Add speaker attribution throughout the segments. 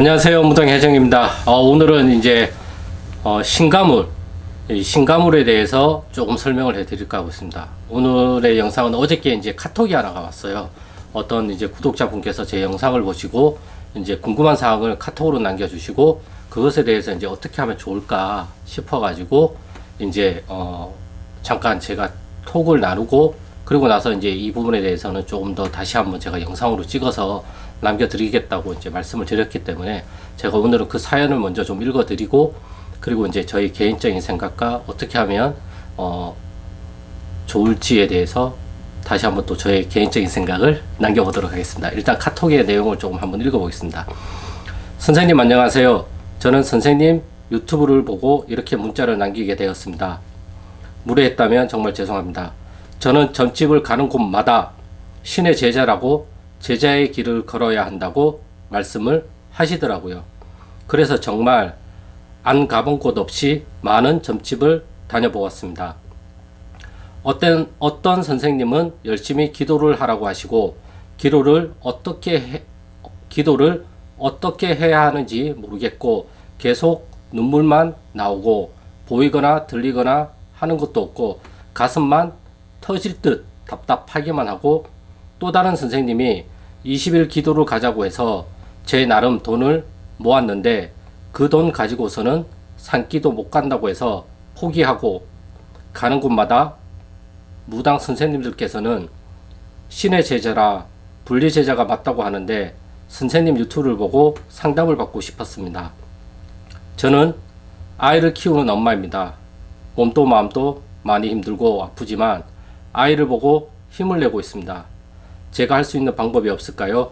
Speaker 1: 안녕하세요, 무당혜정입니다. 오늘은 이제 신가물, 이 신가물에 대해서 조금 설명을 해드릴까 하고 있습니다. 오늘의 영상은 어저께 이제 카톡이 하나가 왔어요. 어떤 이제 구독자분께서 제 영상을 보시고 이제 궁금한 사항을 카톡으로 남겨주시고 그것에 대해서 이제 어떻게 하면 좋을까 싶어가지고 이제 잠깐 제가 톡을 나누고 그리고 나서 이제 이 부분에 대해서는 조금 더 다시 한번 제가 영상으로 찍어서 남겨드리겠다고 이제 말씀을 드렸기 때문에 제가 오늘은 그 사연을 먼저 좀 읽어드리고 그리고 이제 저희 개인적인 생각과 어떻게 하면 좋을지에 대해서 다시 한번 또 저의 개인적인 생각을 남겨보도록 하겠습니다. 일단 카톡의 내용을 조금 한번 읽어보겠습니다. 선생님 안녕하세요. 저는 선생님 유튜브를 보고 이렇게 문자를 남기게 되었습니다. 무례했다면 정말 죄송합니다. 저는 점집을 가는 곳마다 신의 제자라고 제자의 길을 걸어야 한다고 말씀을 하시더라고요. 그래서 정말 안 가본 곳 없이 많은 점집을 다녀보았습니다. 어떤 선생님은 열심히 기도를 하라고 하시고 기도를 어떻게 해야 하는지 모르겠고 계속 눈물만 나오고 보이거나 들리거나 하는 것도 없고 가슴만 터질 듯 답답하기만 하고 또 다른 선생님이 20일 기도를 가자고 해서 제 나름 돈을 모았는데 그 돈 가지고서는 산기도 못 간다고 해서 포기하고 가는 곳마다 무당 선생님들께서는 신의 제자라 분리 제자가 맞다고 하는데 선생님 유튜브를 보고 상담을 받고 싶었습니다. 저는 아이를 키우는 엄마입니다. 몸도 마음도 많이 힘들고 아프지만 아이를 보고 힘을 내고 있습니다. 제가 할 수 있는 방법이 없을까요?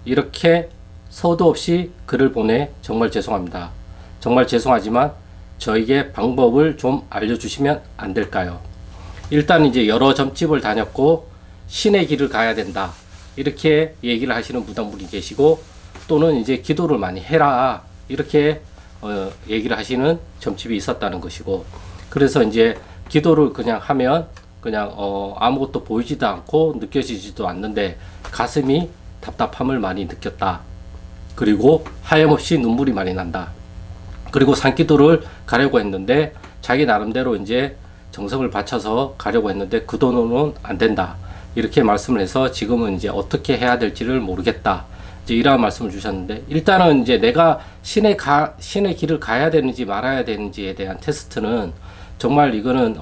Speaker 1: 이렇게 서도 없이 글을 보내 정말 죄송합니다. 정말 죄송하지만 저에게 방법을 좀 알려주시면 안 될까요? 일단 이제 여러 점집을 다녔고 신의 길을 가야 된다 이렇게 얘기를 하시는 무당분이 계시고 또는 이제 기도를 많이 해라 이렇게 얘기를 하시는 점집이 있었다는 것이고 그래서 이제 기도를 그냥 하면 그냥 아무것도 보이지도 않고 느껴지지도 않는데 가슴이 답답함을 많이 느꼈다. 그리고 하염없이 눈물이 많이 난다. 그리고 산기도를 가려고 했는데 자기 나름대로 이제 정성을 바쳐서 가려고 했는데 그 돈으로는 안 된다. 이렇게 말씀을 해서 지금은 이제 어떻게 해야 될지를 모르겠다. 이제 이러한 말씀을 주셨는데 일단은 이제 내가 신의 길을 가야 되는지 말아야 되는지에 대한 테스트는 정말 이거는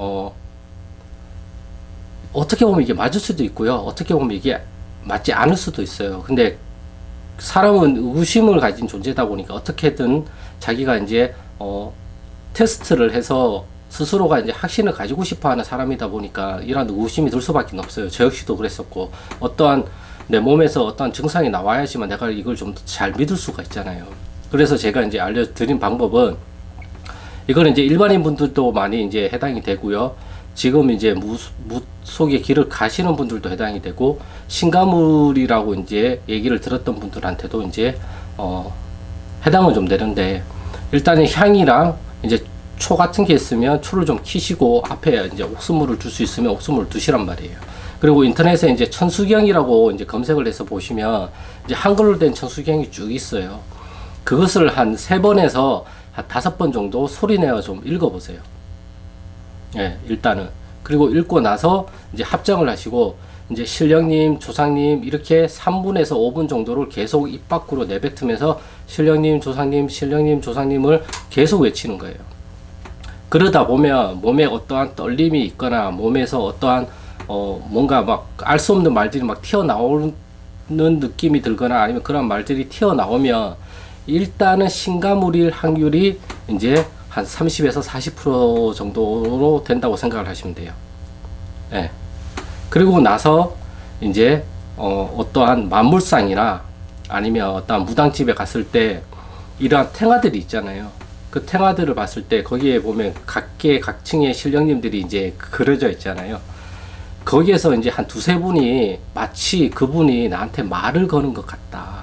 Speaker 1: 어떻게 보면 이게 맞을 수도 있고요. 어떻게 보면 이게 맞지 않을 수도 있어요. 근데 사람은 의구심을 가진 존재다 보니까 어떻게든 자기가 이제 테스트를 해서 스스로가 이제 확신을 가지고 싶어 하는 사람이다 보니까 이런 의구심이 들 수밖에 없어요. 저 역시도 그랬었고 어떠한 내 몸에서 어떠한 증상이 나와야지만 내가 이걸 좀 잘 믿을 수가 있잖아요. 그래서 제가 이제 알려드린 방법은 이거는 이제 일반인 분들도 많이 이제 해당이 되고요. 지금 이제 속의 길을 가시는 분들도 해당이 되고 신가물이라고 이제 얘기를 들었던 분들한테도 이제 해당은 좀 되는데 일단은 향이랑 이제 초 같은 게 있으면 초를 좀 키시고 앞에 이제 옥수물을 둘 수 있으면 옥수물을 두시란 말이에요. 그리고 인터넷에 이제 천수경이라고 이제 검색을 해서 보시면 이제 한글로 된 천수경이 쭉 있어요. 그것을 한 3번에서 한 5번 정도 소리내어 좀 읽어보세요. 예, 일단은. 그리고 읽고 나서 이제 합정을 하시고, 이제 신령님, 조상님, 이렇게 3분에서 5분 정도를 계속 입 밖으로 내뱉으면서 신령님, 조상님, 신령님, 조상님을 계속 외치는 거예요. 그러다 보면 몸에 어떠한 떨림이 있거나 몸에서 어떠한, 뭔가 막 알 수 없는 말들이 막 튀어나오는 느낌이 들거나 아니면 그런 말들이 튀어나오면 일단은 신가물일 확률이 이제 한 30에서 40% 정도로 된다고 생각을 하시면 돼요. 예. 그리고 나서 이제 어떠한 만물상이나 아니면 어떠한 무당집에 갔을 때 이러한 탱화들이 있잖아요. 그 탱화들을 봤을 때 거기에 보면 각계 각층의 신령님들이 이제 그려져 있잖아요. 거기에서 이제 한 2-3분이 마치 그분이 나한테 말을 거는 것 같다.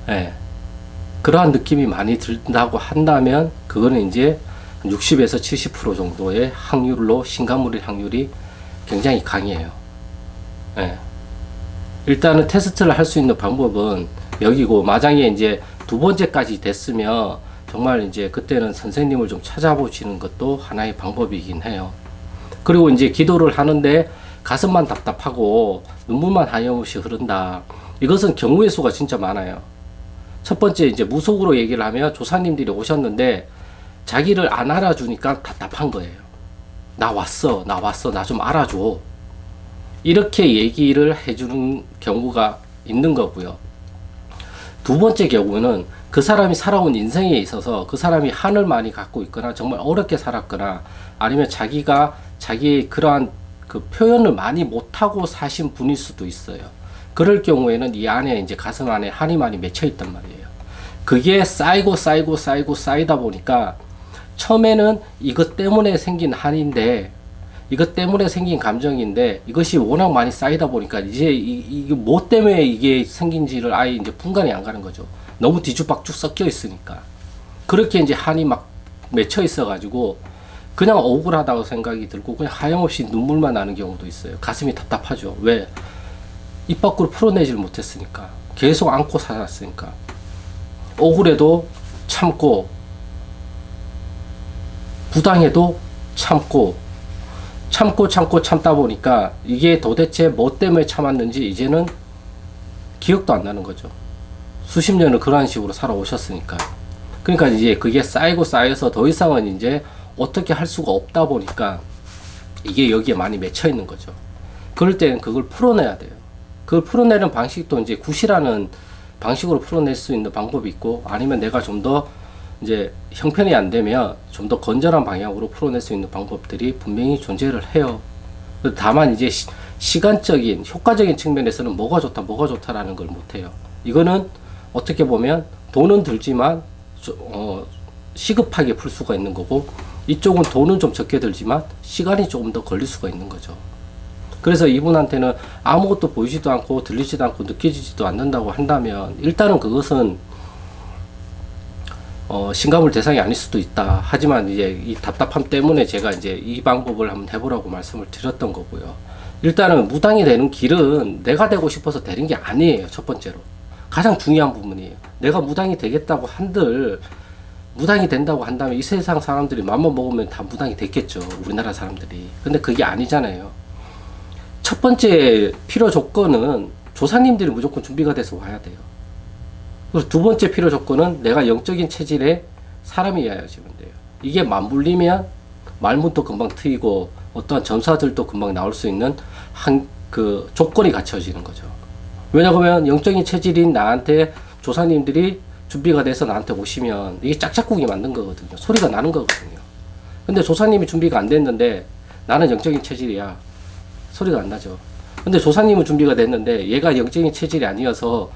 Speaker 1: 예. 그러한 느낌이 많이 든다고 한다면 그거는 이제 60에서 70% 정도의 확률로 신가물일 확률이 굉장히 강해요. 예. 일단은 테스트를 할 수 있는 방법은 여기고, 만약에 이제 두 번째까지 됐으면 정말 이제 그때는 선생님을 좀 찾아보시는 것도 하나의 방법이긴 해요. 그리고 이제 기도를 하는데 가슴만 답답하고 눈물만 하염없이 흐른다. 이것은 경우의 수가 진짜 많아요. 첫 번째 이제 무속으로 얘기를 하면 조사님들이 오셨는데 자기를 안 알아주니까 답답한 거예요. 나 왔어, 나 좀 알아줘. 이렇게 얘기를 해주는 경우가 있는 거고요. 두 번째 경우는 그 사람이 살아온 인생에 있어서 그 사람이 한을 많이 갖고 있거나 정말 어렵게 살았거나 아니면 자기가 자기의 그러한 그 표현을 많이 못하고 사신 분일 수도 있어요. 그럴 경우에는 이 안에 이제 가슴 안에 한이 많이 맺혀 있단 말이에요. 그게 쌓이다 보니까 처음에는 이것 때문에 생긴 한인데, 이것 때문에 생긴 감정인데, 이것이 워낙 많이 쌓이다 보니까 이제 이게 뭐 때문에 이게 생긴지를 아예 이제 분간이 안 가는 거죠. 너무 뒤죽박죽 섞여 있으니까. 그렇게 이제 한이 막 맺혀 있어가지고 그냥 억울하다고 생각이 들고 그냥 하염없이 눈물만 나는 경우도 있어요. 가슴이 답답하죠. 왜? 입 밖으로 풀어내질 못했으니까. 계속 안고 살았으니까. 억울해도 참고, 부당해도 참고 참다 보니까 이게 도대체 뭐 때문에 참았는지 이제는 기억도 안 나는 거죠. 수십 년을 그런 식으로 살아오셨으니까. 그러니까 이제 그게 쌓여서 더 이상은 이제 어떻게 할 수가 없다 보니까 이게 여기에 많이 맺혀 있는 거죠. 그럴 때는 그걸 풀어내야 돼요. 그걸 풀어내는 방식도 이제 굿이라는 방식으로 풀어낼 수 있는 방법이 있고, 아니면 내가 좀 더 이제 형편이 안 되면 좀 더 건전한 방향으로 풀어낼 수 있는 방법들이 분명히 존재를 해요. 다만 이제 시간적인 효과적인 측면에서는 뭐가 좋다라는 걸 못해요. 이거는 어떻게 보면 돈은 들지만 시급하게 풀 수가 있는 거고, 이쪽은 돈은 좀 적게 들지만 시간이 조금 더 걸릴 수가 있는 거죠. 그래서 이분한테는 아무것도 보이지도 않고 들리지도 않고 느껴지지도 않는다고 한다면 일단은 그것은 신가물 대상이 아닐 수도 있다. 하지만 이제 이 답답함 때문에 제가 이제 이 방법을 한번 해보라고 말씀을 드렸던 거고요. 일단은 무당이 되는 길은 내가 되고 싶어서 되는 게 아니에요. 첫 번째로. 가장 중요한 부분이에요. 내가 무당이 되겠다고 한들, 무당이 된다고 한다면 이 세상 사람들이 맘만 먹으면 다 무당이 됐겠죠. 우리나라 사람들이. 근데 그게 아니잖아요. 첫 번째 필요 조건은 조사님들이 무조건 준비가 돼서 와야 돼요. 그리고 두 번째 필요 조건은 내가 영적인 체질의 사람이어야지만 돼요. 이게 맞물리면 말문도 금방 트이고 어떠한 전사들도 금방 나올 수 있는 그 조건이 갖춰지는 거죠. 왜냐하면 영적인 체질인 나한테 조사님들이 준비가 돼서 나한테 오시면 이게 짝짝꿍이 맞는 거거든요. 소리가 나는 거거든요. 근데 조사님이 준비가 안 됐는데 나는 영적인 체질이야. 소리가 안 나죠. 근데 조사님은 준비가 됐는데 얘가 영적인 체질이 아니어서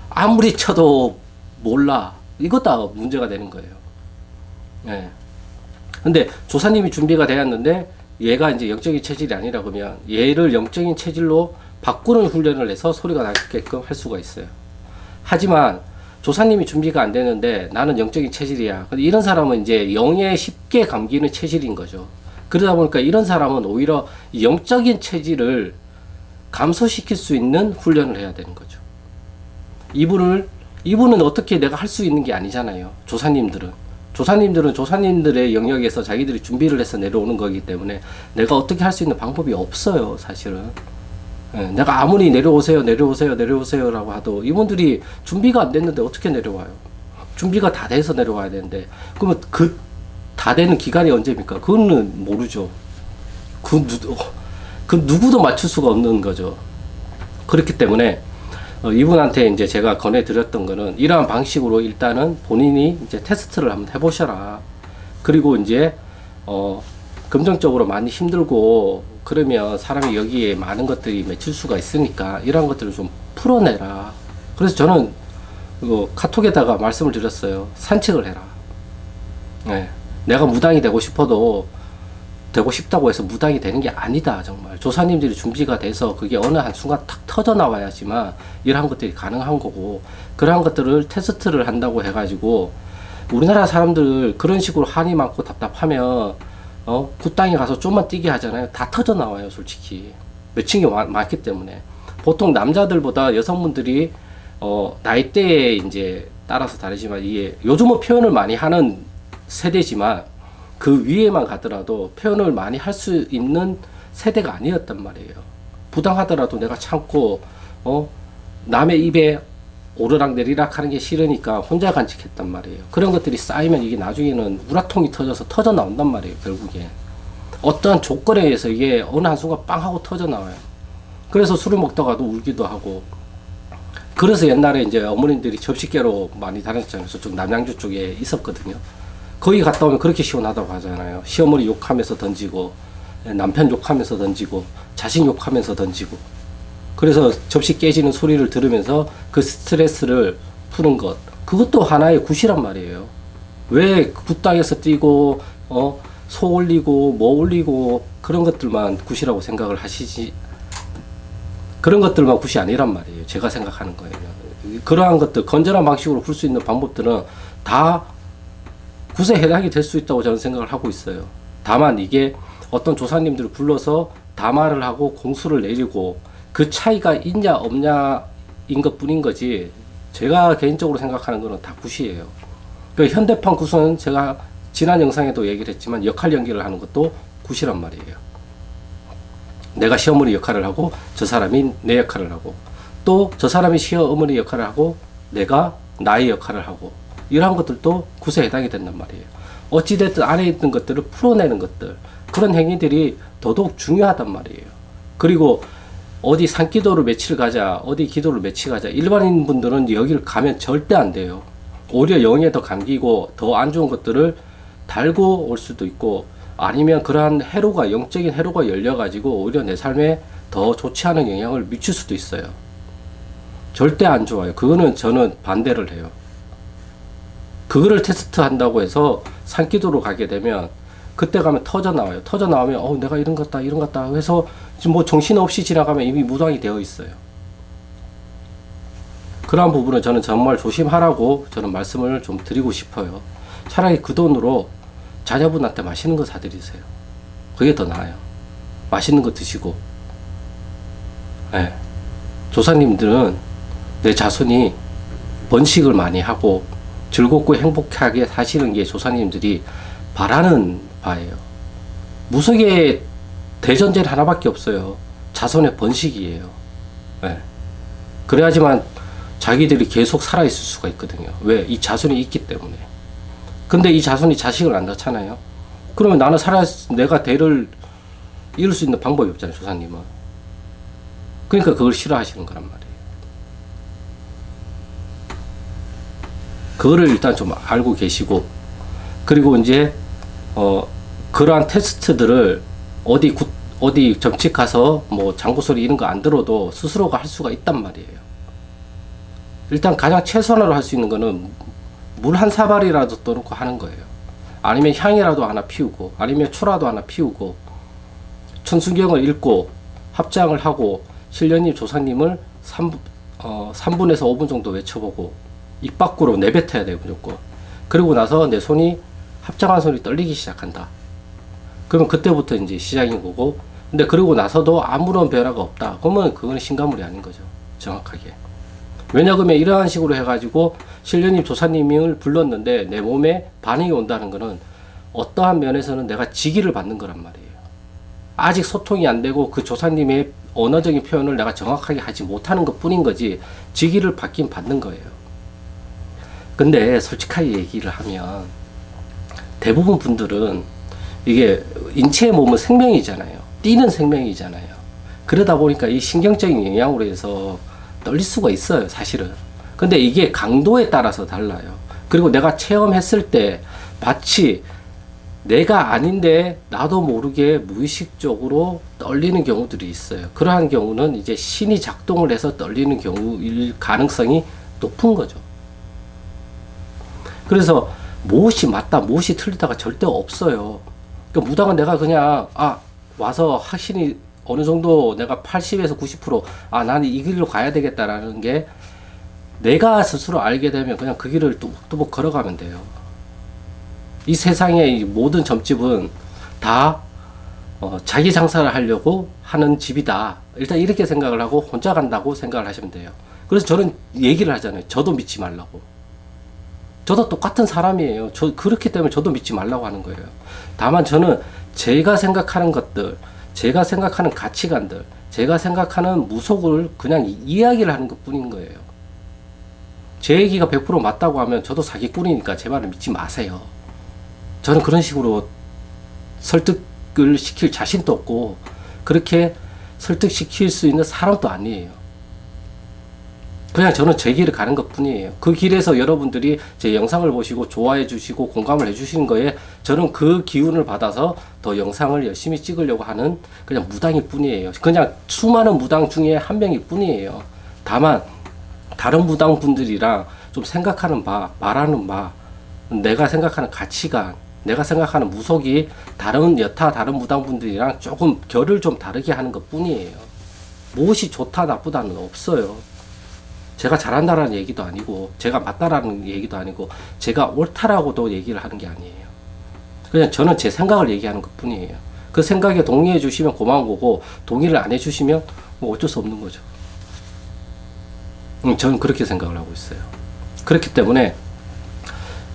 Speaker 1: 아무리 쳐도 몰라. 이것 다 문제가 되는 거예요. 예. 근데 조사님이 준비가 되었는데 얘가 이제 영적인 체질이 아니라 그러면 얘를 영적인 체질로 바꾸는 훈련을 해서 소리가 나게끔 할 수가 있어요. 하지만 조사님이 준비가 안 되는데 나는 영적인 체질이야. 근데 이런 사람은 이제 영에 쉽게 감기는 체질인 거죠. 그러다 보니까 이런 사람은 오히려 영적인 체질을 감소시킬 수 있는 훈련을 해야 되는 거죠. 이분은 어떻게 내가 할 수 있는 게 아니잖아요. 조사님들은 조사님들의 영역에서 자기들이 준비를 해서 내려오는 거기 때문에 내가 어떻게 할 수 있는 방법이 없어요, 사실은. 예, 내가 아무리 내려오세요라고 하도 이분들이 준비가 안 됐는데 어떻게 내려와요? 준비가 다 돼서 내려와야 되는데, 그러면 다 되는 기간이 언제입니까? 그거는 모르죠. 그 누구도 맞출 수가 없는 거죠. 그렇기 때문에 이분한테 이제 제가 권해드렸던 거는 이러한 방식으로 일단은 본인이 이제 테스트를 한번 해보셔라. 그리고 이제 금전적으로 많이 힘들고 그러면 사람이 여기에 많은 것들이 맺힐 수가 있으니까 이러한 것들을 좀 풀어내라. 그래서 저는 카톡에다가 말씀을 드렸어요. 산책을 해라. 네. 내가 무당이 되고 싶다고 해서 무당이 되는 게 아니다. 정말 조사님들이 준비가 돼서 그게 어느 한순간 탁 터져 나와야지만 이러한 것들이 가능한 거고, 그러한 것들을 테스트를 한다고 해가지고 우리나라 사람들 그런 식으로 한이 많고 답답하면 굿땅에 가서 좀만 뛰게 하잖아요. 다 터져 나와요. 솔직히 맺힌 게 많기 때문에. 보통 남자들보다 여성분들이 나이대에 이제 따라서 다르지만 이게 요즘은 표현을 많이 하는 세대지만 그 위에만 가더라도 표현을 많이 할 수 있는 세대가 아니었단 말이에요. 부당하더라도 내가 참고 남의 입에 오르락 내리락 하는 게 싫으니까 혼자 간직했단 말이에요. 그런 것들이 쌓이면 이게 나중에는 우라통이 터져서 터져 나온단 말이에요. 결국에 어떠한 조건에 의해서 이게 어느 한순간 빵 하고 터져 나와요. 그래서 술을 먹다가도 울기도 하고. 그래서 옛날에 이제 어머님들이 접시개로 많이 다녔잖아요. 저쪽 남양주 쪽에 있었거든요. 거기 갔다 오면 그렇게 시원하다고 하잖아요. 시어머니 욕하면서 던지고, 남편 욕하면서 던지고, 자식 욕하면서 던지고. 그래서 접시 깨지는 소리를 들으면서 그 스트레스를 푸는 것. 그것도 하나의 굿이란 말이에요. 왜 굿땅에서 뛰고, 소 올리고, 뭐 올리고, 그런 것들만 굿이라고 생각을 하시지. 그런 것들만 굿이 아니란 말이에요. 제가 생각하는 거예요. 그러한 것들, 건전한 방식으로 풀 수 있는 방법들은 다 굿에 해당이 될 수 있다고 저는 생각을 하고 있어요. 다만 이게 어떤 조사님들을 불러서 담화를 하고 공수를 내리고 그 차이가 있냐 없냐인 것 뿐인 거지, 제가 개인적으로 생각하는 거는 다 굿이에요. 그 현대판 굿은 제가 지난 영상에도 얘기를 했지만 역할 연기를 하는 것도 굿이란 말이에요. 내가 시어머니 역할을 하고 저 사람이 내 역할을 하고 또 저 사람이 시어머니 역할을 하고 내가 나의 역할을 하고 이러한 것들도 굿에 해당이 된단 말이에요. 어찌됐든 안에 있는 것들을 풀어내는 것들, 그런 행위들이 더더욱 중요하단 말이에요. 그리고 어디 산기도를 며칠 가자, 어디 기도를 며칠 가자, 일반인 분들은 여기를 가면 절대 안 돼요. 오히려 영에 더 감기고 더 안 좋은 것들을 달고 올 수도 있고, 아니면 그러한 해로가, 영적인 해로가 열려가지고 오히려 내 삶에 더 좋지 않은 영향을 미칠 수도 있어요. 절대 안 좋아요. 그거는 저는 반대를 해요. 그거를 테스트 한다고 해서 산기도로 가게 되면 그때 가면 터져 나와요. 터져 나오면 내가 이런 것 같다 해서 지금 뭐 정신없이 지나가면 이미 무당이 되어 있어요. 그러한 부분은 저는 정말 조심하라고 저는 말씀을 좀 드리고 싶어요. 차라리 그 돈으로 자녀분한테 맛있는 거 사드리세요. 그게 더 나아요. 맛있는 거 드시고. 네. 조사님들은 내 자손이 번식을 많이 하고 즐겁고 행복하게 사시는 게 조사님들이 바라는 바예요. 무속의 대전제는 하나밖에 없어요. 자손의 번식이에요. 네. 그래야지만 자기들이 계속 살아있을 수가 있거든요. 왜? 이 자손이 있기 때문에. 근데 이 자손이 자식을 안 낳잖아요. 그러면 나는 내가 대를 이룰 수 있는 방법이 없잖아요, 조사님은. 그러니까 그걸 싫어하시는 거란 말이에요. 그거를 일단 좀 알고 계시고, 그리고 이제 그러한 테스트들을 어디 점찍 가서 뭐 장구소리 이런 거 안 들어도 스스로가 할 수가 있단 말이에요. 일단 가장 최선으로 할 수 있는 거는 물 한 사발이라도 떠놓고 하는 거예요. 아니면 향이라도 하나 피우고, 아니면 초라도 하나 피우고, 천수경을 읽고 합장을 하고 신령님 조사님을 3분에서 5분 정도 외쳐보고 입 밖으로 내뱉어야 돼요, 무조건. 그리고 나서 내 손이 합장한 손이 떨리기 시작한다. 그러면 그때부터 이제 시작인 거고, 근데 그러고 나서도 아무런 변화가 없다. 그러면 그건 신가물이 아닌 거죠, 정확하게. 왜냐하면 이러한 식으로 해가지고 신령님 조사님을 불렀는데 내 몸에 반응이 온다는 거는 어떠한 면에서는 내가 직위를 받는 거란 말이에요. 아직 소통이 안 되고 그 조사님의 언어적인 표현을 내가 정확하게 하지 못하는 것 뿐인 거지, 직위를 받긴 받는 거예요. 근데 솔직하게 얘기를 하면 대부분 분들은 이게 인체의 몸은 생명이잖아요. 뛰는 생명이잖아요. 그러다 보니까 이 신경적인 영향으로 해서 떨릴 수가 있어요, 사실은. 근데 이게 강도에 따라서 달라요. 그리고 내가 체험했을 때 마치 내가 아닌데 나도 모르게 무의식적으로 떨리는 경우들이 있어요. 그러한 경우는 이제 신이 작동을 해서 떨리는 경우일 가능성이 높은 거죠. 그래서 무엇이 맞다, 무엇이 틀리다가 절대 없어요. 그러니까 무당은 내가 그냥 와서 확신이 어느 정도 내가 80에서 90% 나는 이 길로 가야 되겠다라는 게 내가 스스로 알게 되면 그냥 그 길을 뚜벅뚜벅 걸어가면 돼요. 이 세상의 모든 점집은 다 자기 장사를 하려고 하는 집이다. 일단 이렇게 생각을 하고 혼자 간다고 생각을 하시면 돼요. 그래서 저는 얘기를 하잖아요. 저도 믿지 말라고. 저도 똑같은 사람이에요. 그렇기 때문에 저도 믿지 말라고 하는 거예요. 다만 저는 제가 생각하는 것들, 제가 생각하는 가치관들, 제가 생각하는 무속을 그냥 이야기를 하는 것 뿐인 거예요. 제 얘기가 100% 맞다고 하면 저도 사기꾼이니까 제 말을 믿지 마세요. 저는 그런 식으로 설득을 시킬 자신도 없고 그렇게 설득시킬 수 있는 사람도 아니에요. 그냥 저는 제 길을 가는 것 뿐이에요. 그 길에서 여러분들이 제 영상을 보시고 좋아해 주시고 공감을 해 주시는 거에 저는 그 기운을 받아서 더 영상을 열심히 찍으려고 하는 그냥 무당일 뿐이에요. 그냥 수많은 무당 중에 한 명일 뿐이에요. 다만 다른 무당 분들이랑 좀 생각하는 바, 말하는 바, 내가 생각하는 가치관, 내가 생각하는 무속이 여타 다른 무당 분들이랑 조금 결을 좀 다르게 하는 것 뿐이에요. 무엇이 좋다 나쁘다는 없어요. 제가 잘한다라는 얘기도 아니고 제가 맞다라는 얘기도 아니고 제가 옳다라고도 얘기를 하는 게 아니에요. 그냥 저는 제 생각을 얘기하는 것 뿐이에요. 그 생각에 동의해 주시면 고마운 거고 동의를 안 해 주시면 뭐 어쩔 수 없는 거죠. 저는 그렇게 생각을 하고 있어요. 그렇기 때문에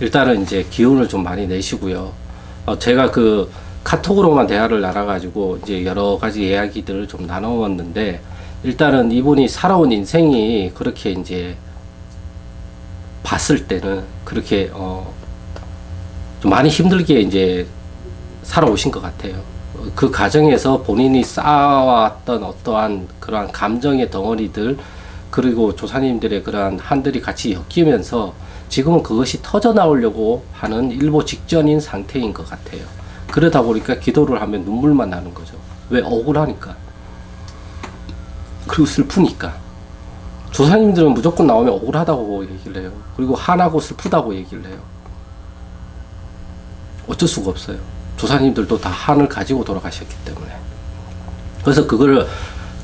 Speaker 1: 일단은 이제 기운을 좀 많이 내시고요. 제가 그 카톡으로만 대화를 나눠가지고 이제 여러 가지 이야기들을 좀 나눠봤는데 일단은 이분이 살아온 인생이 그렇게 이제 봤을 때는 그렇게 좀 많이 힘들게 이제 살아오신 것 같아요. 그 과정에서 본인이 쌓아왔던 어떠한 그러한 감정의 덩어리들 그리고 조사님들의 그러한 한들이 같이 엮이면서 지금은 그것이 터져 나오려고 하는 일보 직전인 상태인 것 같아요. 그러다 보니까 기도를 하면 눈물만 나는 거죠. 왜? 억울하니까. 그리고 슬프니까. 조사님들은 무조건 나오면 억울하다고 얘기를 해요. 그리고 한하고 슬프다고 얘기를 해요. 어쩔 수가 없어요. 조사님들도 다 한을 가지고 돌아가셨기 때문에. 그래서 그거를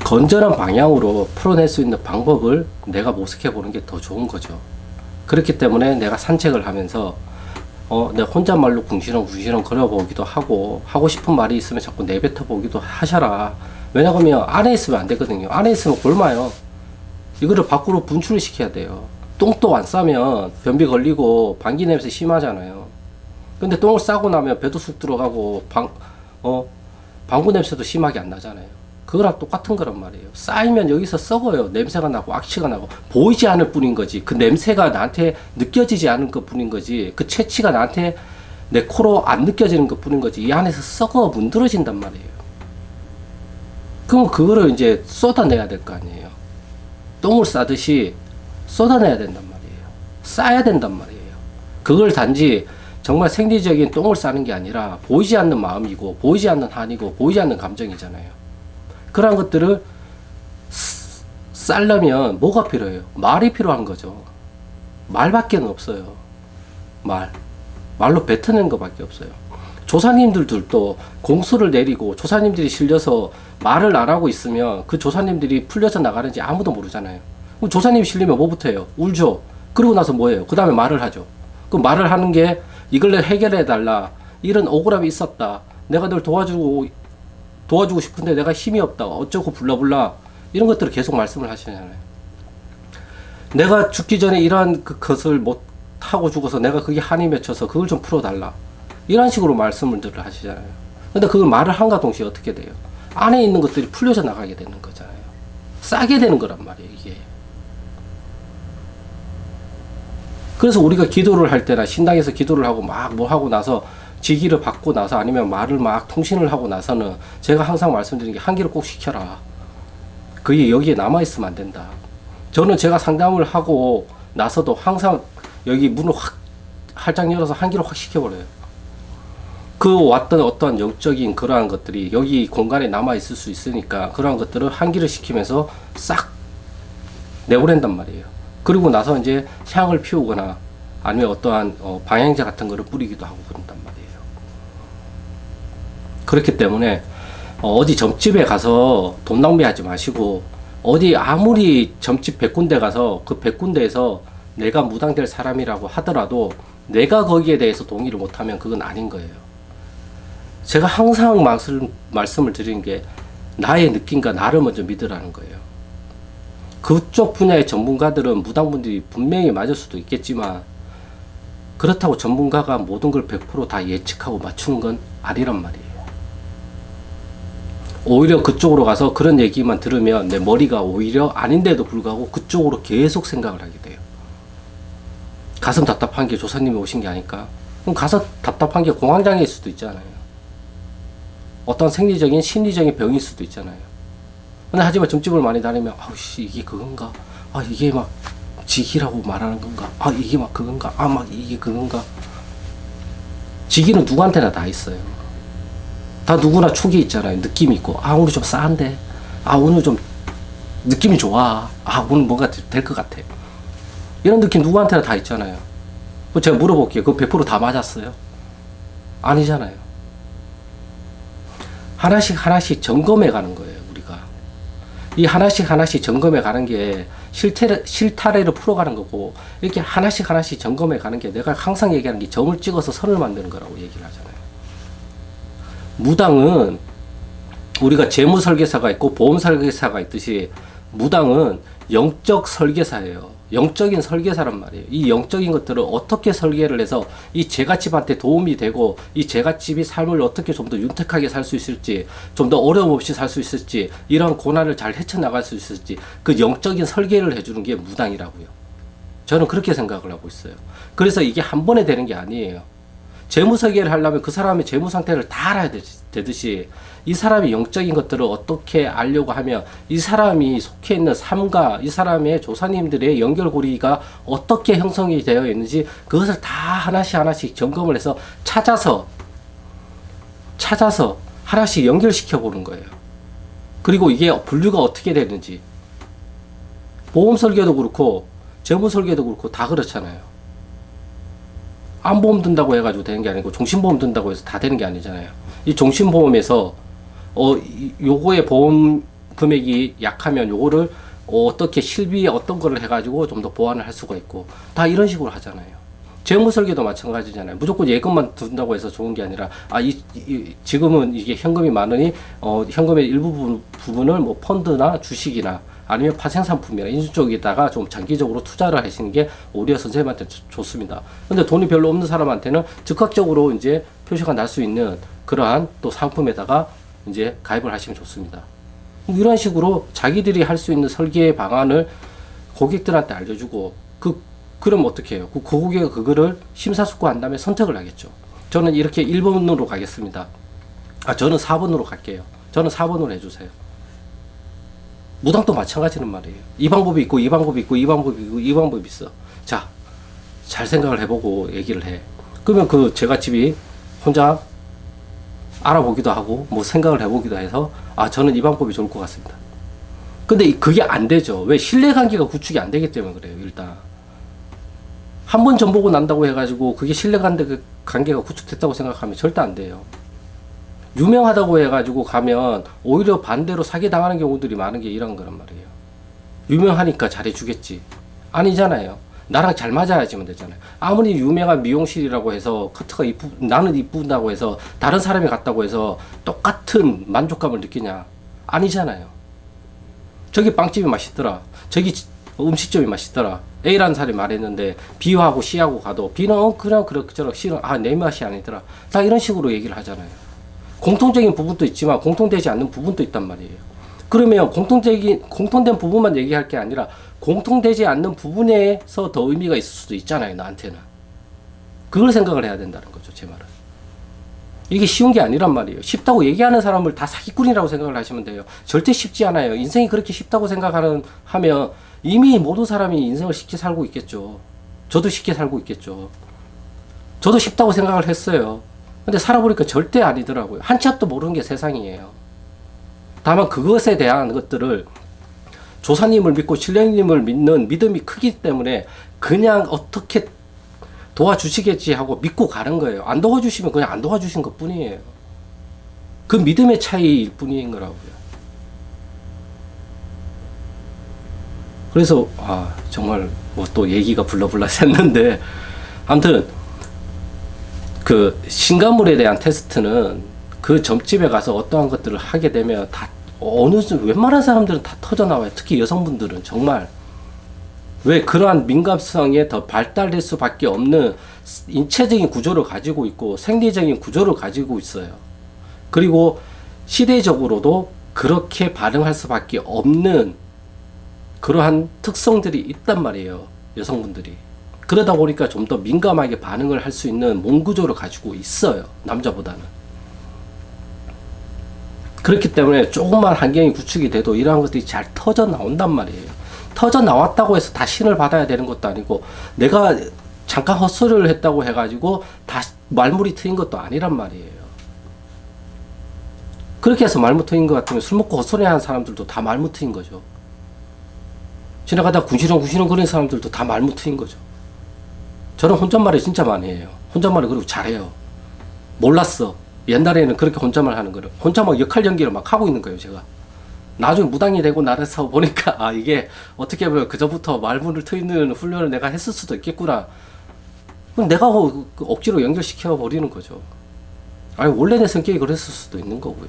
Speaker 1: 건전한 방향으로 풀어낼 수 있는 방법을 내가 모색해 보는 게 더 좋은 거죠. 그렇기 때문에 내가 산책을 하면서 내가 혼잣말로 궁시렁 걸어보기도 하고 하고 싶은 말이 있으면 자꾸 내뱉어 보기도 하셔라. 왜냐하면 안에 있으면 안 되거든요. 안에 있으면 굶어요. 이거를 밖으로 분출을 시켜야 돼요. 똥도 안 싸면 변비 걸리고 방귀 냄새 심하잖아요. 근데 똥을 싸고 나면 배도 쑥 들어가고 방구 냄새도 심하게 안 나잖아요. 그거랑 똑같은 거란 말이에요. 쌓이면 여기서 썩어요. 냄새가 나고 악취가 나고 보이지 않을 뿐인 거지. 그 냄새가 나한테 느껴지지 않은 것 뿐인 거지. 그 채취가 나한테 내 코로 안 느껴지는 것 뿐인 거지. 이 안에서 썩어 문드러진단 말이에요. 그럼 그거를 이제 쏟아내야 될 거 아니에요. 똥을 싸듯이 쏟아내야 된단 말이에요. 싸야 된단 말이에요. 그걸 단지 정말 생리적인 똥을 싸는 게 아니라 보이지 않는 마음이고 보이지 않는 한이고 보이지 않는 감정이잖아요. 그런 것들을 쌀려면 뭐가 필요해요? 말이 필요한 거죠. 말밖에 없어요. 말로 뱉어낸 것밖에 없어요. 조사님들도 공수를 내리고 조사님들이 실려서 말을 안 하고 있으면 그 조사님들이 풀려서 나가는지 아무도 모르잖아요. 그럼 조사님이 실리면 뭐부터 해요? 울죠. 그러고 나서 뭐예요? 그 다음에 말을 하죠. 그 말을 하는 게 이걸 해결해 달라. 이런 억울함이 있었다. 내가 널 도와주고 싶은데 내가 힘이 없다. 어쩌고 불러불라. 이런 것들을 계속 말씀을 하시잖아요. 내가 죽기 전에 이러한 것을 못 하고 죽어서 내가 그게 한이 맺혀서 그걸 좀 풀어달라. 이런 식으로 말씀을 하시잖아요. 근데 그걸 말을 한가 동시에 어떻게 돼요? 안에 있는 것들이 풀려져 나가게 되는 거잖아요. 싸게 되는 거란 말이에요, 이게. 그래서 우리가 기도를 할 때나 신당에서 기도를 하고 막 뭐 하고 나서 지기를 받고 나서 아니면 말을 막 통신을 하고 나서는 제가 항상 말씀드리는 게 한기를 꼭 시켜라. 그게 여기에 남아있으면 안 된다. 저는 제가 상담을 하고 나서도 항상 여기 문을 확 활짝 열어서 한기를 확 시켜버려요. 그 왔던 어떠한 영적인 그러한 것들이 여기 공간에 남아있을 수 있으니까 그러한 것들을 한기를 시키면서 싹 내보낸단 말이에요. 그리고 나서 이제 향을 피우거나 아니면 어떠한 방향제 같은 거를 뿌리기도 하고 그런단 말이에요. 그렇기 때문에 어디 점집에 가서 돈 낭비하지 마시고 어디 아무리 점집 100군데 가서 그 100군데에서 내가 무당될 사람이라고 하더라도 내가 거기에 대해서 동의를 못하면 그건 아닌 거예요. 제가 항상 말씀을 드리는 게 나의 느낌과 나를 먼저 믿으라는 거예요. 그쪽 분야의 전문가들은 무당분들이 분명히 맞을 수도 있겠지만 그렇다고 전문가가 모든 걸 100% 다 예측하고 맞추는 건 아니란 말이에요. 오히려 그쪽으로 가서 그런 얘기만 들으면 내 머리가 오히려 아닌데도 불구하고 그쪽으로 계속 생각을 하게 돼요. 가슴 답답한 게 조사님이 오신 게 아닐까? 그럼 가서 답답한 게 공황장애일 수도 있잖아요. 어떤 생리적인 심리적인 병일 수도 있잖아요. 근데 하지만 점집을 많이 다니면 아우씨 이게 그건가? 아 이게 막 직이라고 말하는 건가? 아 이게 막 그건가? 아 막 이게 그건가? 직이는 누구한테나 다 있어요. 다 누구나 촉이 있잖아요. 느낌이 있고 아 오늘 좀 싸한데 아 오늘 좀 느낌이 좋아 아 오늘 뭔가 될 것 같아 이런 느낌 누구한테나 다 있잖아요. 제가 물어볼게요. 그거 100% 다 맞았어요? 아니잖아요. 하나씩 하나씩 점검해 가는 거예요. 우리가 이 하나씩 하나씩 점검해 가는 게 실타래를 풀어가는 거고 이렇게 하나씩 하나씩 점검해 가는 게 내가 항상 얘기하는 게 점을 찍어서 선을 만드는 거라고 얘기를 하잖아요. 무당은 우리가 재무 설계사가 있고 보험 설계사가 있듯이 무당은 영적 설계사예요. 영적인 설계사란 말이에요. 이 영적인 것들을 어떻게 설계를 해서 이 제갓집한테 도움이 되고 이 제갓집이 삶을 어떻게 좀 더 윤택하게 살 수 있을지 좀 더 어려움 없이 살 수 있을지 이런 고난을 잘 헤쳐나갈 수 있을지 그 영적인 설계를 해주는 게 무당이라고요. 저는 그렇게 생각을 하고 있어요. 그래서 이게 한 번에 되는 게 아니에요. 재무 설계를 하려면 그 사람의 재무 상태를 다 알아야 되듯이 이 사람의 영적인 것들을 어떻게 알려고 하면 이 사람이 속해 있는 삶과 이 사람의 조사님들의 연결고리가 어떻게 형성이 되어 있는지 그것을 다 하나씩 하나씩 점검을 해서 찾아서 하나씩 연결시켜 보는 거예요. 그리고 이게 분류가 어떻게 되는지 보험 설계도 그렇고 재무 설계도 그렇고 다 그렇잖아요. 암보험 든다고 해가지고 되는 게 아니고 종신보험 든다고 해서 다 되는 게 아니잖아요. 이 종신보험에서 요거의 보험 금액이 약하면 요거를 어떻게 실비 어떤 거를 해가지고 좀 더 보완을 할 수가 있고 다 이런 식으로 하잖아요. 재무 설계도 마찬가지잖아요. 무조건 예금만 든다고 해서 좋은 게 아니라 지금은 이게 현금이 많으니 현금의 일부 부분을 뭐 펀드나 주식이나 아니면 파생상품이나 인수 쪽에다가 좀 장기적으로 투자를 하시는 게 오히려 선생님한테 좋습니다. 근데 돈이 별로 없는 사람한테는 즉각적으로 이제 표시가 날 수 있는 그러한 또 상품에다가 이제 가입을 하시면 좋습니다. 이런 식으로 자기들이 할 수 있는 설계 방안을 고객들한테 알려주고 그럼 어떻게 해요? 그 고객이 그거를 심사숙고한 다음에 선택을 하겠죠. 저는 이렇게 1번으로 가겠습니다. 저는 4번으로 갈게요. 저는 4번으로 해주세요. 무당도 마찬가지는 말이에요. 이 방법이 있고 이 방법이 있고 이 방법이 있고 이 방법이 있어. 자, 잘 생각을 해보고 얘기를 해. 그러면 그 제갓집이 혼자 알아보기도 하고 뭐 생각을 해보기도 해서 저는 이 방법이 좋을 것 같습니다. 근데 그게 안 되죠. 왜? 신뢰관계가 구축이 안 되기 때문에 그래요. 일단 한 번 전 보고 난다고 해가지고 그게 신뢰관계가 구축됐다고 생각하면 절대 안 돼요. 유명하다고 해가지고 가면 오히려 반대로 사기당하는 경우들이 많은 게 이런 거란 말이에요. 유명하니까 잘해주겠지. 아니잖아요. 나랑 잘 맞아야지만 되잖아요. 아무리 유명한 미용실이라고 해서 커트가 나는 이쁜다고 해서 다른 사람이 갔다고 해서 똑같은 만족감을 느끼냐? 아니잖아요. 저기 빵집이 맛있더라. 저기 음식점이 맛있더라. A라는 사람이 말했는데 B하고 C하고 가도 B는 그냥 그럭저럭 C는 내 맛이 아니더라. 다 이런 식으로 얘기를 하잖아요. 공통적인 부분도 있지만 공통되지 않는 부분도 있단 말이에요. 그러면 공통된 부분만 얘기할 게 아니라 공통되지 않는 부분에서 더 의미가 있을 수도 있잖아요. 나한테는. 그걸 생각을 해야 된다는 거죠. 제 말은. 이게 쉬운 게 아니란 말이에요. 쉽다고 얘기하는 사람을 다 사기꾼이라고 생각을 하시면 돼요. 절대 쉽지 않아요. 인생이 그렇게 쉽다고 하면 이미 모든 사람이 인생을 쉽게 살고 있겠죠. 저도 쉽게 살고 있겠죠. 저도 쉽다고 생각을 했어요. 근데 살아보니까 절대 아니더라고요. 한 치 앞도 모르는 게 세상이에요. 다만 그것에 대한 것들을 조사님을 믿고 신령님을 믿는 믿음이 크기 때문에 그냥 어떻게 도와주시겠지 하고 믿고 가는 거예요. 안 도와주시면 그냥 안 도와주신 것 뿐이에요. 그 믿음의 차이일 뿐인 거라고요. 그래서 정말 뭐 또 얘기가 불러불라 샜는데 아무튼 그 신간물에 대한 테스트는 그 점집에 가서 어떠한 것들을 하게 되면 다 웬만한 사람들은 다 터져 나와요. 특히 여성분들은 정말. 왜 그러한 민감성에 더 발달될 수밖에 없는 인체적인 구조를 가지고 있고 생리적인 구조를 가지고 있어요. 그리고 시대적으로도 그렇게 반응할 수밖에 없는 그러한 특성들이 있단 말이에요. 여성분들이. 그러다 보니까 좀 더 민감하게 반응을 할 수 있는 몸 구조를 가지고 있어요. 남자보다는. 그렇기 때문에 조금만 환경이 구축이 돼도 이러한 것들이 잘 터져 나온단 말이에요. 터져 나왔다고 해서 다 신을 받아야 되는 것도 아니고 내가 잠깐 헛소리를 했다고 해가지고 다 말문이 트인 것도 아니란 말이에요. 그렇게 해서 말문 트인 것 같으면 술 먹고 헛소리 하는 사람들도 다 말문 트인 거죠. 지나가다 군시렁 거리는 사람들도 다 말문 트인 거죠. 저는 혼잣말을 진짜 많이 해요. 혼잣말을 그리고 잘해요. 몰랐어. 옛날에는 그렇게 혼잣말 하는 거를. 혼자 막 역할 연기를 막 하고 있는 거예요, 제가. 나중에 무당이 되고 나래서 보니까, 아, 이게 어떻게 보면 그저부터 말문을 트이는 훈련을 내가 했을 수도 있겠구나. 그럼 내가 억지로 연결시켜 버리는 거죠. 아니, 원래 내 성격이 그랬을 수도 있는 거고요.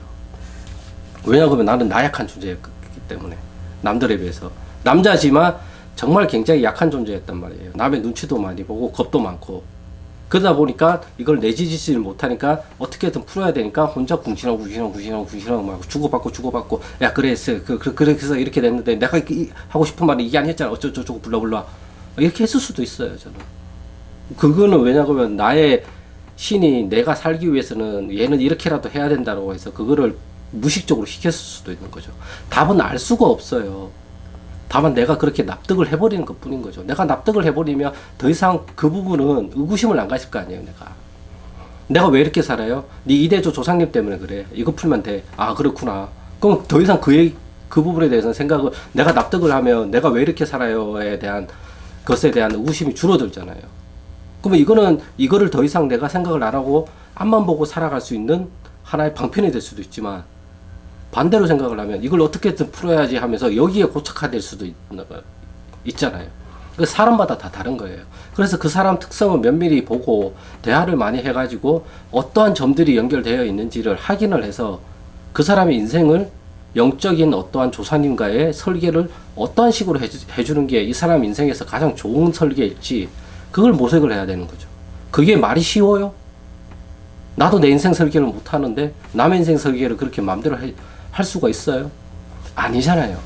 Speaker 1: 왜냐하면 나는 나약한 존재였기 때문에. 남들에 비해서. 남자지만 정말 굉장히 약한 존재였단 말이에요. 남의 눈치도 많이 보고 겁도 많고. 그러다 보니까 이걸 내지지지를 못하니까 어떻게든 풀어야 되니까 혼자 궁시렁 막 주고받고 야 그래서 그래서 이렇게 됐는데 내가 하고 싶은 말은 이게 아니었잖아 어쩌고저쩌고 불러불러 이렇게 했을 수도 있어요. 저는 그거는 왜냐하면 나의 신이 내가 살기 위해서는 얘는 이렇게라도 해야 된다고 해서 그거를 무식적으로 시켰을 수도 있는 거죠. 답은 알 수가 없어요. 다만 내가 그렇게 납득을 해버리는 것 뿐인 거죠. 내가 납득을 해버리면 더 이상 그 부분은 의구심을 안 가질 거 아니에요. 내가 왜 이렇게 살아요? 네 이대조 조상님 때문에 그래. 이거 풀면 돼. 아 그렇구나. 그럼 더 이상 그 부분에 대해서는 생각을 내가 납득을 하면 내가 왜 이렇게 살아요에 대한 것에 대한 의구심이 줄어들잖아요. 그러면 이거를 더 이상 내가 생각을 안 하고 앞만 보고 살아갈 수 있는 하나의 방편이 될 수도 있지만 반대로 생각을 하면 이걸 어떻게든 풀어야지 하면서 여기에 고착화될 수도 있잖아요. 사람마다 다 다른 거예요. 그래서 그 사람 특성을 면밀히 보고 대화를 많이 해가지고 어떠한 점들이 연결되어 있는지를 확인을 해서 그 사람의 인생을 영적인 어떠한 조사님과의 설계를 어떠한 식으로 해주는 게 이 사람 인생에서 가장 좋은 설계일지 그걸 모색을 해야 되는 거죠. 그게 말이 쉬워요? 나도 내 인생 설계를 못 하는데 남의 인생 설계를 그렇게 마음대로 할 수가 있어요? 아니잖아요.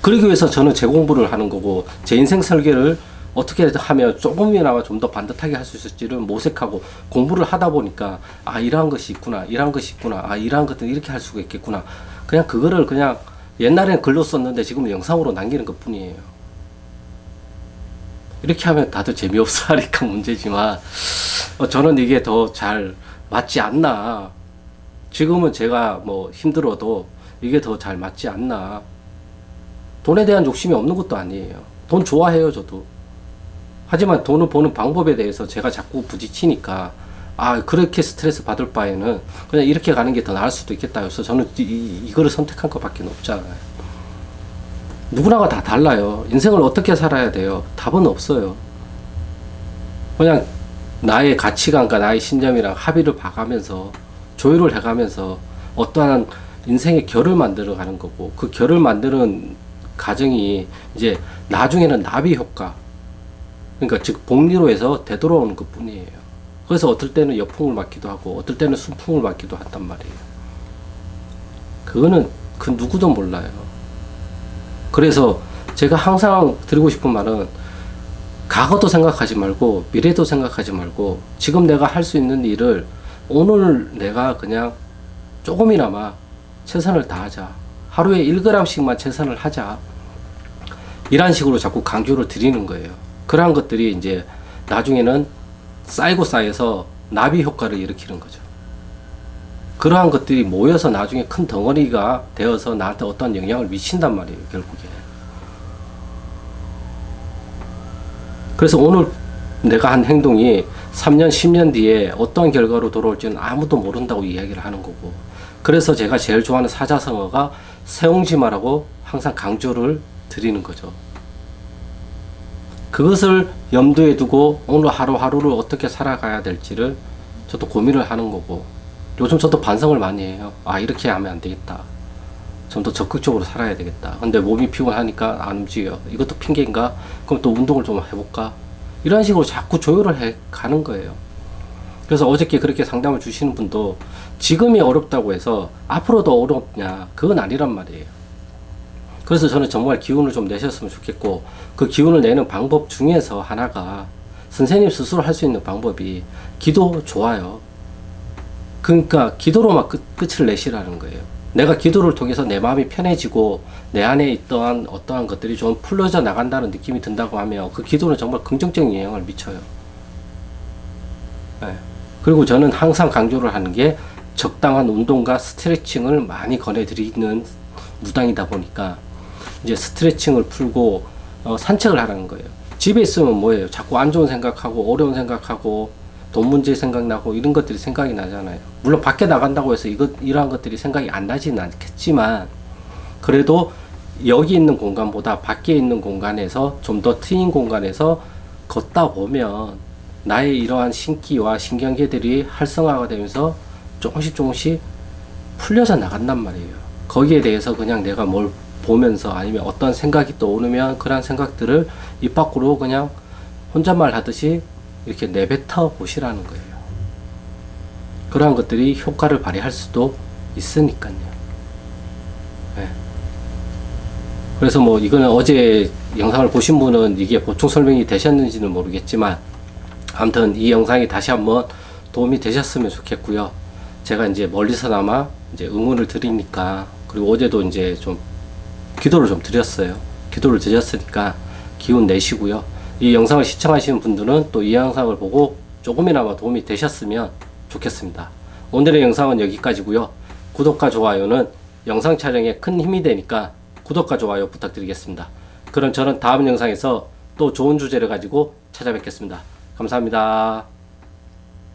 Speaker 1: 그러기 위해서 저는 재공부를 하는 거고 제 인생 설계를 어떻게 하면 조금이나마 좀 더 반듯하게 할 수 있을지를 모색하고 공부를 하다 보니까 아 이러한 것이 있구나 이러한 것이 있구나 아 이러한 것들 이렇게 할 수가 있겠구나 그냥 그거를 그냥 옛날에는 글로 썼는데 지금은 영상으로 남기는 것 뿐이에요. 이렇게 하면 다들 재미없어 하니까 문제지만 저는 이게 더 잘 맞지 않나. 지금은 제가 뭐 힘들어도 이게 더 잘 맞지 않나. 돈에 대한 욕심이 없는 것도 아니에요. 돈 좋아해요, 저도. 하지만 돈을 버는 방법에 대해서 제가 자꾸 부딪히니까 아 그렇게 스트레스 받을 바에는 그냥 이렇게 가는 게 더 나을 수도 있겠다 해서 저는 이거를 선택한 것밖에 없잖아요. 누구나가 다 달라요. 인생을 어떻게 살아야 돼요? 답은 없어요. 그냥 나의 가치관과 나의 신념이랑 합의를 봐가면서 조율을 해가면서 어떠한 인생의 결을 만들어가는 거고 그 결을 만드는 과정이 이제 나중에는 나비 효과 그러니까 즉 복리로 해서 되돌아오는 것 뿐이에요. 그래서 어떨 때는 역풍을 맞기도 하고 어떨 때는 순풍을 맞기도 한단 말이에요. 그거는 그 누구도 몰라요. 그래서 제가 항상 드리고 싶은 말은 과거도 생각하지 말고 미래도 생각하지 말고 지금 내가 할 수 있는 일을 오늘 내가 그냥 조금이나마 최선을 다하자. 하루에 1g씩만 최선을 하자. 이런 식으로 자꾸 강조를 드리는 거예요. 그러한 것들이 이제 나중에는 쌓이고 쌓여서 나비 효과를 일으키는 거죠. 그러한 것들이 모여서 나중에 큰 덩어리가 되어서 나한테 어떤 영향을 미친단 말이에요, 결국에. 그래서 오늘 내가 한 행동이 3년, 10년 뒤에 어떤 결과로 돌아올지는 아무도 모른다고 이야기를 하는 거고. 그래서 제가 제일 좋아하는 사자성어가 세옹지마라고 항상 강조를 드리는 거죠. 그것을 염두에 두고 오늘 하루하루를 어떻게 살아가야 될지를 저도 고민을 하는 거고 요즘 저도 반성을 많이 해요. 아, 이렇게 하면 안 되겠다. 좀 더 적극적으로 살아야 되겠다. 근데 몸이 피곤하니까 안 움직여. 이것도 핑계인가? 그럼 또 운동을 좀 해볼까? 이런 식으로 자꾸 조율을 해 가는 거예요. 그래서 어저께 그렇게 상담을 주시는 분도 지금이 어렵다고 해서 앞으로도 어렵냐? 그건 아니란 말이에요. 그래서 저는 정말 기운을 좀 내셨으면 좋겠고, 그 기운을 내는 방법 중에서 하나가 선생님 스스로 할 수 있는 방법이 기도 좋아요. 그러니까 기도로만 끝을 내시라는 거예요. 내가 기도를 통해서 내 마음이 편해지고 내 안에 있던 어떠한 것들이 좀 풀려져 나간다는 느낌이 든다고 하면 그 기도는 정말 긍정적인 영향을 미쳐요. 네. 그리고 저는 항상 강조를 하는 게 적당한 운동과 스트레칭을 많이 권해드리는 무당이다 보니까 이제 스트레칭을 풀고 산책을 하라는 거예요. 집에 있으면 뭐예요? 자꾸 안 좋은 생각하고 어려운 생각하고 돈 문제 생각나고 이런 것들이 생각이 나잖아요. 물론 밖에 나간다고 해서 이러한 것들이 생각이 안 나지는 않겠지만 그래도 여기 있는 공간보다 밖에 있는 공간에서 좀 더 트인 공간에서 걷다 보면 나의 이러한 신기와 신경계들이 활성화가 되면서 조금씩 풀려져 나간단 말이에요. 거기에 대해서 그냥 내가 뭘 보면서 아니면 어떤 생각이 떠오르면 그런 생각들을 입 밖으로 그냥 혼잣말 하듯이 이렇게 내뱉어 보시라는 거예요. 그러한 것들이 효과를 발휘할 수도 있으니까요. 네. 그래서 뭐 이거는 어제 영상을 보신 분은 이게 보충 설명이 되셨는지는 모르겠지만 아무튼 이 영상이 다시 한번 도움이 되셨으면 좋겠고요. 제가 이제 멀리서나마 이제 응원을 드리니까, 그리고 어제도 이제 좀 기도를 좀 드렸어요. 기도를 드렸으니까 기운 내시고요. 이 영상을 시청하시는 분들은 또 이 영상을 보고 조금이나마 도움이 되셨으면 좋겠습니다. 오늘의 영상은 여기까지고요. 구독과 좋아요는 영상 촬영에 큰 힘이 되니까 구독과 좋아요 부탁드리겠습니다. 그럼 저는 다음 영상에서 또 좋은 주제를 가지고 찾아뵙겠습니다. 감사합니다.